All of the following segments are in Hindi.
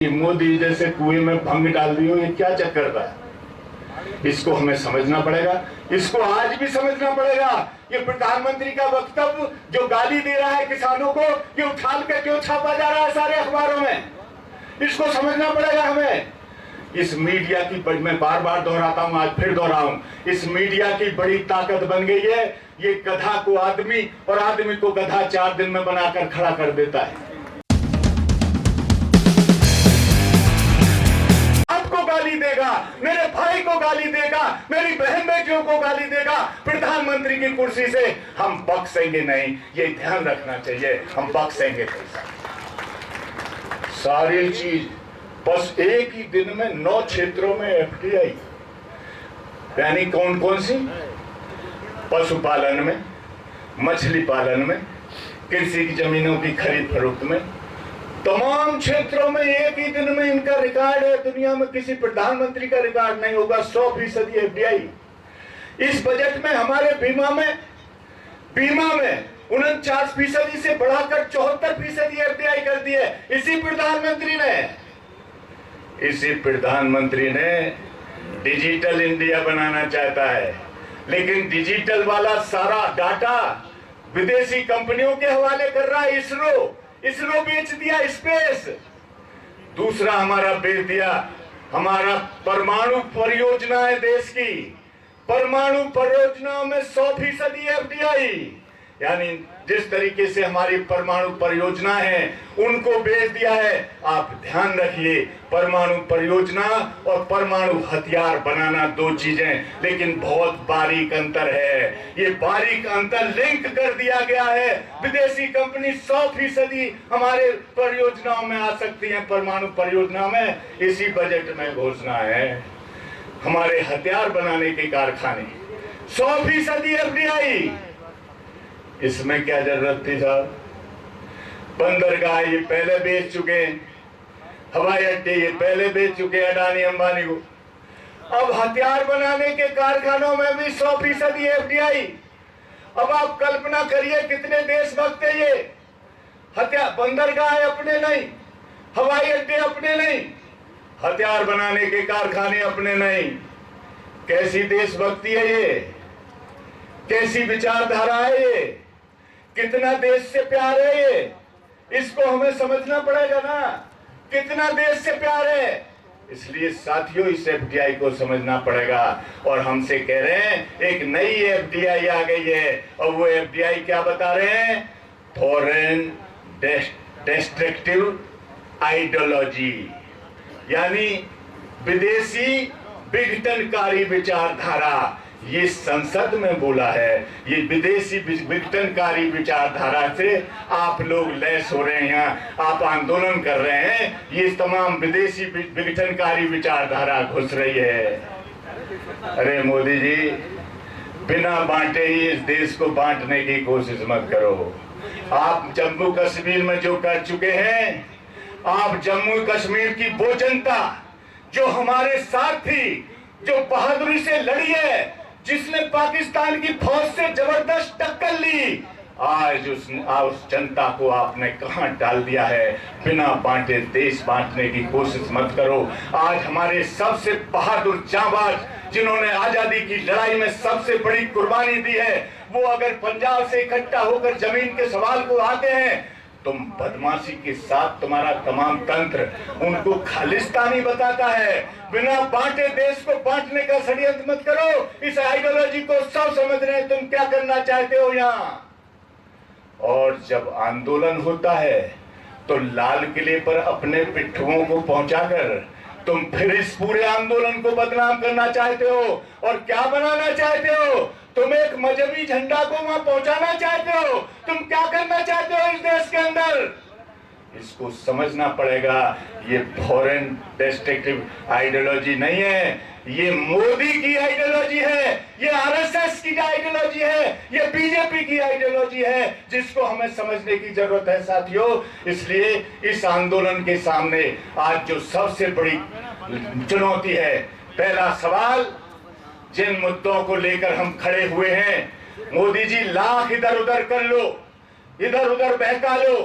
मोदी जैसे कुएं में भंग डाल दी हो, ये क्या चक्कर था? इसको हमें समझना पड़ेगा, इसको आज भी समझना पड़ेगा। ये प्रधानमंत्री का वक्तव्य जो गाली दे रहा है किसानों को, ये उछाल के क्यों छापा जा रहा है सारे अखबारों में, इसको समझना पड़ेगा हमें। इस मीडिया की मैं बार बार दोहराता हूं, आज फिर दोहराऊं, इस मीडिया की बड़ी ताकत बन गई है। ये गधा को आदमी और आदमी को गधा 4 दिन में बनाकर खड़ा कर देता है। आपको गाली देगा, मेरे भाई को गाली देगा, मेरी बहन बेटियों को गाली देगा, प्रधानमंत्री की कुर्सी से हम बख्शेंगे नहीं। ये ध्यान रखना चाहिए, हम बख्शेंगे नहीं। सारी चीज बस एक ही दिन में 9 क्षेत्रों में एफडीआई, यानी कौन कौन सी? पशुपालन में, मछली पालन में, कृषि की जमीनों की खरीद फरोख्त में, तमाम क्षेत्रों में एक ही दिन में इनका रिकॉर्ड है। दुनिया में किसी प्रधानमंत्री का रिकॉर्ड नहीं होगा। 100% एफडीआई। इस बजट में हमारे बीमा में 49% से बढ़ाकर 74% एफडीआई कर दी है। इसी प्रधानमंत्री ने डिजिटल इंडिया बनाना चाहता है, लेकिन डिजिटल वाला सारा डाटा विदेशी कंपनियों के हवाले कर रहा है। इसरो बेच दिया स्पेस। दूसरा हमारा बेच दिया हमारा परमाणु परियोजना है देश की। परमाणु परियोजनाओं में 100% एफडीआई, यानी जिस तरीके से हमारी परमाणु परियोजना है उनको बेच दिया है। आप ध्यान रखिए, परमाणु परियोजना और परमाणु हथियार बनाना 2 चीजें, लेकिन बहुत बारीक अंतर है। ये बारीक अंतर लिंक कर दिया गया है। विदेशी कंपनी 100% हमारे परियोजनाओं में आ सकती है। परमाणु परियोजना में इसी बजट में घोषणा है हमारे हथियार बनाने के कारखाने 100% एफडीआई। इसमें क्या जरूरत थी साहब? बंदरगाह ये पहले बेच चुके हैं, हवाई अड्डे ये पहले बेच चुके हैं अडानी अंबानी को। अब हथियार बनाने के कारखानों में भी 100% एफडीआई। अब आप कल्पना करिए कितने देशभक्त है ये। हथियार बंदरगाह अपने नहीं, हवाई अड्डे अपने नहीं, हथियार बनाने के कारखाने अपने नहीं। कैसी देशभक्ति है ये, कैसी विचारधारा है ये, कितना देश से प्यार है ये, इसको हमें समझना पड़ेगा ना, कितना देश से प्यार है। इसलिए साथियों इस एफडीआई को समझना पड़ेगा। और हमसे कह रहे हैं एक नई एफडीआई आ गई है, और वो एफडीआई क्या बता रहे हैं? फॉरेन डिस्ट्रक्टिव आइडियोलॉजी, यानी विदेशी विघटनकारी विचारधारा। ये संसद में बोला है। ये विदेशी विघटनकारी विचारधारा से आप लोग लैस हो रहे हैं, आप आंदोलन कर रहे हैं। ये तमाम विदेशी विघटनकारी विचारधारा घुस रही है। अरे मोदी जी, बिना बांटे ही इस देश को बांटने की कोशिश मत करो। आप जम्मू कश्मीर में जो कर चुके हैं, आप जम्मू कश्मीर की वो जनता जो हमारे साथ थी, जो बहादुरी से लड़ी है, जिसने पाकिस्तान की फौज से जबरदस्त टक्कर ली, आज उस जनता को आपने कहां डाल दिया है। बिना बांटे देश बांटने की कोशिश मत करो। आज हमारे सबसे बहादुर जांबाज जिन्होंने आजादी की लड़ाई में सबसे बड़ी कुर्बानी दी है, वो अगर पंजाब से इकट्ठा होकर जमीन के सवाल को आते हैं, तुम बदमाशी के साथ तुम्हारा तमाम तंत्र उनको खालिस्तानी बताता है। बिना बांटे देश को बांटने का षड्यंत्र मत करो। इस आइडियोलॉजी को सब समझ रहे हैं तुम क्या करना चाहते हो यहाँ। और जब आंदोलन होता है तो लाल किले पर अपने पिट्ठुओं को पहुंचाकर तुम फिर इस पूरे आंदोलन को बदनाम करना चाहते हो। और क्या बनाना चाहते हो? तुम एक मजहबी झंडा को वहां पहुंचाना चाहते हो। तुम क्या करना चाहते हो इस देश के अंदर? इसको समझना पड़ेगा। ये फॉरेन डिस्ट्रक्टिव आइडियोलॉजी नहीं है, ये मोदी की आइडियोलॉजी है, ये आरएसएस की आइडियोलॉजी है, ये बीजेपी की आइडियोलॉजी है, जिसको हमें समझने की जरूरत है साथियों। इसलिए इस आंदोलन के सामने आज जो सबसे बड़ी चुनौती है, पहला सवाल, जिन मुद्दों को लेकर हम खड़े हुए हैं, मोदी जी लाख इधर उधर कर लो, इधर उधर बहका लो।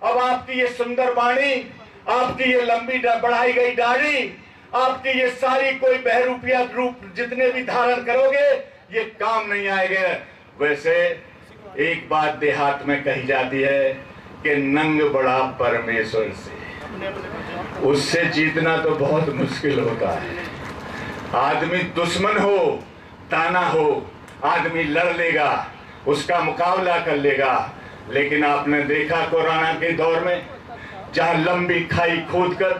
अब आपकी ये सुंदर वाणी आपकी ये लंबी बढ़ाई गई दाढ़ी, आपकी ये सारी कोई बहरूपिया रूप जितने भी धारण करोगे ये काम नहीं आएगा। वैसे एक बात देहात में कही जाती है कि नंग बड़ा परमेश्वर से, उससे जीतना तो बहुत मुश्किल होता है। आदमी दुश्मन हो, ताना हो, आदमी लड़ लेगा, उसका मुकाबला कर लेगा। लेकिन आपने देखा कोरोना के दौर में जहां लंबी खाई खोदकर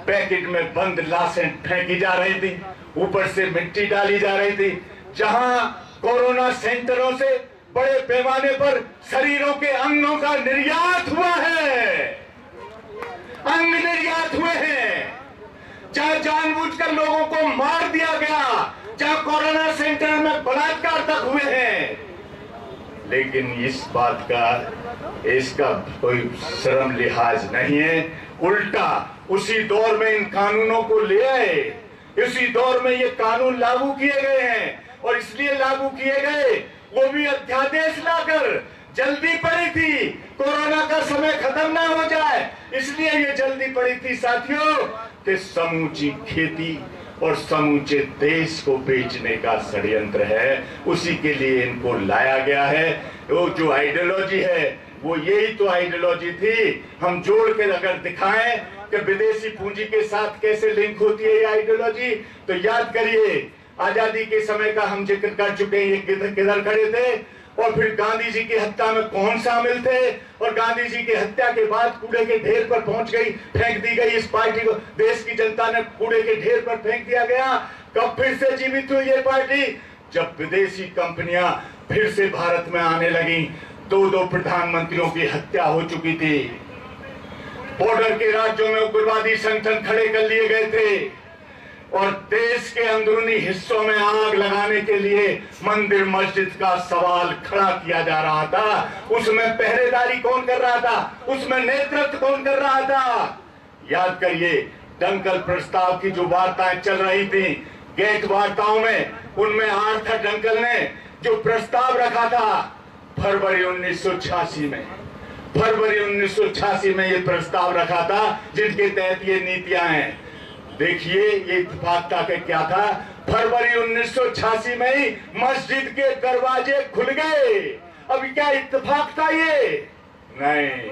पैकेट में बंद लाशें फेंकी जा रही थी, ऊपर से मिट्टी डाली जा रही थी, जहां कोरोना सेंटरों से बड़े पैमाने पर शरीरों के अंगों का निर्यात हुआ है, अंग निर्यात हुए हैं, जहां जानबूझकर लोगों को मार दिया गया, जहां कोरोना सेंटर में बलात्कार तक हुए हैं। लेकिन इस बात का इसका कोई शर्म लिहाज नहीं है। उल्टा उसी दौर में इन कानूनों को ले आए, इसी दौर में ये कानून लागू किए गए हैं। और इसलिए लागू किए गए, वो भी अध्यादेश लाकर, जल्दी पड़ी थी, कोरोना का समय खत्म ना हो जाए इसलिए ये जल्दी पड़ी थी साथियों, कि समूची खेती और समूचे देश को बेचने का षड्यंत्र है, उसी के लिए इनको लाया गया है। वो जो आइडियोलॉजी है वो यही तो आइडियोलॉजी थी। हम जोड़ के अगर दिखाएं कि विदेशी पूंजी के साथ कैसे लिंक होती है ये आइडियोलॉजी, तो याद करिए आजादी के समय का हम जिक्र कर चुके हैं, ये किधर खड़े थे और फिर गांधी जी की हत्या में कौन शामिल थे, और गांधी जी की हत्या के बाद कूड़े के ढेर पर पहुंच गई, फेंक दी गई इस पार्टी को, देश की जनता ने कूड़े के ढेर पर फेंक दिया गया। कब फिर से जीवित हुई ये पार्टी? जब विदेशी कंपनियां फिर से भारत में आने लगी। दो प्रधानमंत्रियों की हत्या हो चुकी थी, बॉर्डर के राज्यों में उग्रवादी संगठन खड़े कर लिए गए थे, और देश के अंदरूनी हिस्सों में आग लगाने के लिए मंदिर मस्जिद का सवाल खड़ा किया जा रहा था। उसमें पहरेदारी कौन कर रहा था, उसमें नेतृत्व कौन कर रहा था? याद करिए डंकल प्रस्ताव की जो वार्ताएं चल रही थी गेट वार्ताओं में, उनमें आर्थर डंकल ने जो प्रस्ताव रखा था फरवरी 1986 में ये प्रस्ताव रखा था, जिनके तहत ये नीतियां हैं। देखिए ये इत्तेफाक था कि क्या था, फरवरी 1986 में ही मस्जिद के दरवाजे खुल गए। अब क्या इत्तेफाक था ये? नहीं,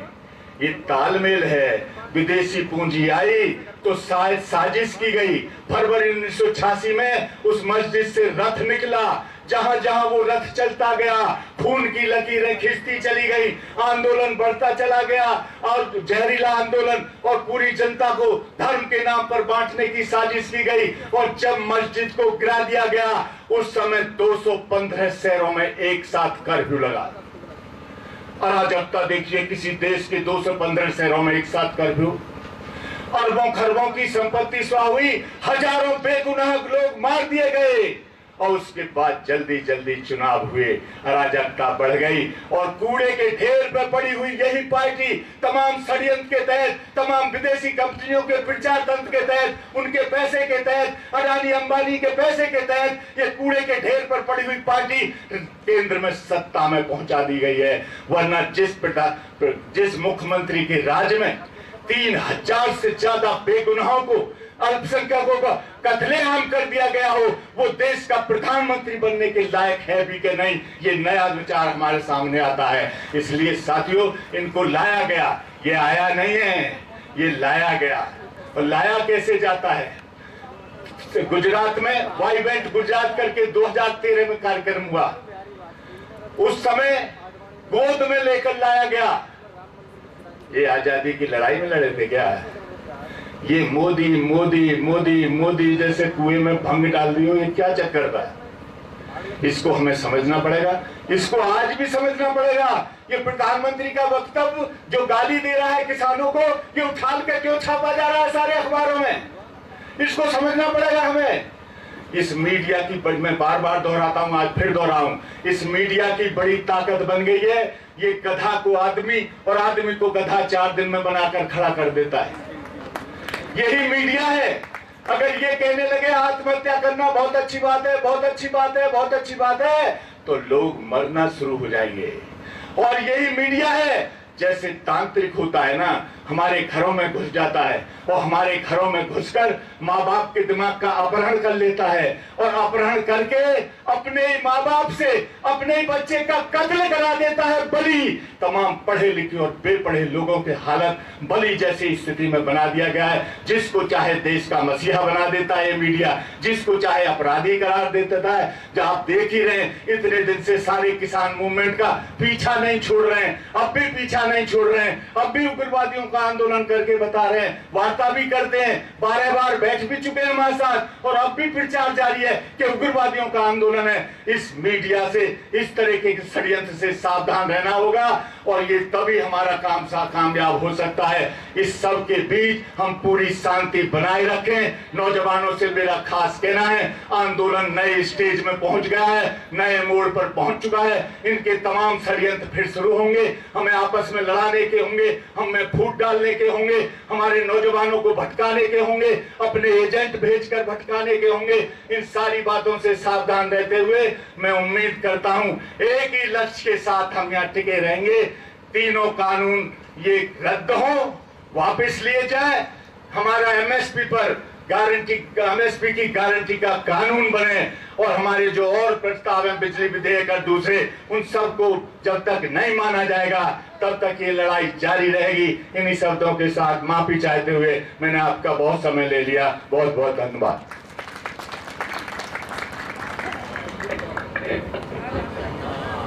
ये तालमेल है। विदेशी पूंजी आई तो शायद साजिश की गई। फरवरी 1986 में उस मस्जिद से रथ निकला, जहां जहां वो रथ चलता गया खून की लकीरें खिंचती चली गई, आंदोलन बढ़ता चला गया, और जहरीला आंदोलन, और पूरी जनता को धर्म के नाम पर बांटने की साजिश की गई। और जब मस्जिद को गिरा दिया गया उस समय 215 शहरों में एक साथ कर्फ्यू लगा। अराजकता देखिए, किसी देश के 215 शहरों में एक साथ कर्फ्यू, अरबों खरबों की संपत्ति स्वाह हुई, हजारों बेगुनाह लोग मार दिए गए, और उसके बाद जल्दी जल्दी चुनाव हुए, अराजकता बढ़ गई, और कूड़े के ढेर पर पड़ी हुई यही पार्टी तमाम षड्यंत्र के तहत, तमाम विदेशी कंपनियों के प्रचार तंत्र के तहत, उनके पैसे के तहत, अडानी अंबानी के पैसे के तहत ये कूड़े के ढेर पर पड़ी हुई पार्टी केंद्र में सत्ता में पहुंचा दी गई है। वरना जिस मुख्यमंत्री के राज्य में 3000 से ज्यादा बेगुनाहों को, अल्पसंख्यकों का कत्लेआम कर दिया गया हो, वो देश का प्रधानमंत्री बनने के लायक है भी कि नहीं, ये नया विचार हमारे सामने आता है। इसलिए साथियों इनको लाया गया, ये आया नहीं है, ये लाया गया। और लाया कैसे जाता है? गुजरात में वाइब्रेंट गुजरात करके 2013 में कार्यक्रम हुआ, उस समय गोद में लेकर लाया गया। ये आजादी की लड़ाई में लड़े थे क्या? ये मोदी मोदी मोदी मोदी जैसे कुएं में भंग डाल दियो, ये क्या चक्कर था? इसको हमें समझना पड़ेगा, इसको आज भी समझना पड़ेगा। ये प्रधानमंत्री का वक्तव्य जो गाली दे रहा है किसानों को, ये उछाल के क्यों छापा जा रहा है सारे अखबारों में, इसको समझना पड़ेगा हमें। इस मीडिया की, मैं बार बार दोहराता हूं, आज फिर दोहराऊं, इस मीडिया की बड़ी ताकत बन गई है, ये गधा को आदमी और आदमी को गधा 4 दिन में बनाकर खड़ा कर देता है। यही मीडिया है। अगर ये कहने लगे आत्महत्या करना बहुत अच्छी बात है, बहुत अच्छी बात है, बहुत अच्छी बात है, तो लोग मरना शुरू हो जाएंगे। और यही मीडिया है, जैसे तांत्रिक होता है ना, हमारे घरों में घुस जाता है और हमारे घरों में घुसकर माँ बाप के दिमाग का अपहरण कर लेता है और अपहरण करके अपने माँ बाप से अपने बच्चे का कत्ल करा देता है बलि। तमाम पढ़े लिखे और बेपढ़े लोगों के हालत बलि जैसी स्थिति में बना दिया गया है। जिसको चाहे देश का मसीहा बना देता है ये मीडिया, जिसको चाहे अपराधी करार दे देता है। जब आप देख ही रहे हैं इतने दिन से सारे किसान मूवमेंट का पीछा नहीं छोड़ रहे हैं, अब भी पीछा नहीं छोड़ रहे हैं, अब भी उग्रवादियों का आंदोलन करके बता रहे हैं, वार्ता भी करते हैं, 12 बार बैठ भी चुके हैं हमारे साथ और अब भी प्रचार जारी है कि उग्रवादियों का आंदोलन है। इस मीडिया से, इस तरह के षड्यंत्र से सावधान रहना होगा और ये तभी हमारा काम कामयाब हो सकता है। इस सब के बीच हम पूरी शांति बनाए रखें। नौजवानों से मेरा खास कहना है, आंदोलन नए स्टेज में पहुंच गया है, नए मोड़ पर पहुंच चुका है। इनके तमाम षड्यंत्र फिर शुरू होंगे, हमें आपस में लड़ाने के होंगे, हमें फूट डालने के होंगे, हमारे नौजवानों को भटकाने के होंगे, अपने एजेंट भेजकर भटकाने के होंगे। इन सारी बातों से सावधान रहते हुए मैं उम्मीद करता हूं एक ही लक्ष्य के साथ हम यहाँ टिके रहेंगे। तीनों कानून ये रद्द हो, वापस लिए जाए, हमारा एमएसपी पर गारंटी, एमएसपी की गारंटी का कानून बने और हमारे जो और प्रस्ताव हैं बिजली विधेयक और दूसरे, उन सबको जब तक नहीं माना जाएगा तब तक ये लड़ाई जारी रहेगी। इन्हीं शब्दों के साथ माफी चाहते हुए मैंने आपका बहुत समय ले लिया। बहुत बहुत धन्यवाद।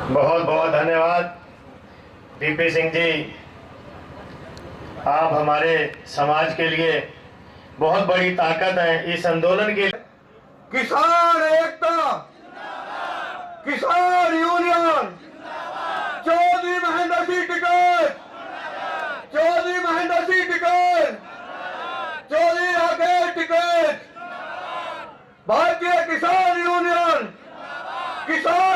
बहुत बहुत धन्यवाद डीपी सिंह जी। आप हमारे समाज के लिए बहुत बड़ी ताकत है। इस आंदोलन के किसान एकता, किसान यूनियन, चौधरी महेंद्र सिंह टिकैत, चौधरी महेंद्र सिंह टिकैत, चौधरी राकेश टिकैत, भारतीय किसान यूनियन, किसान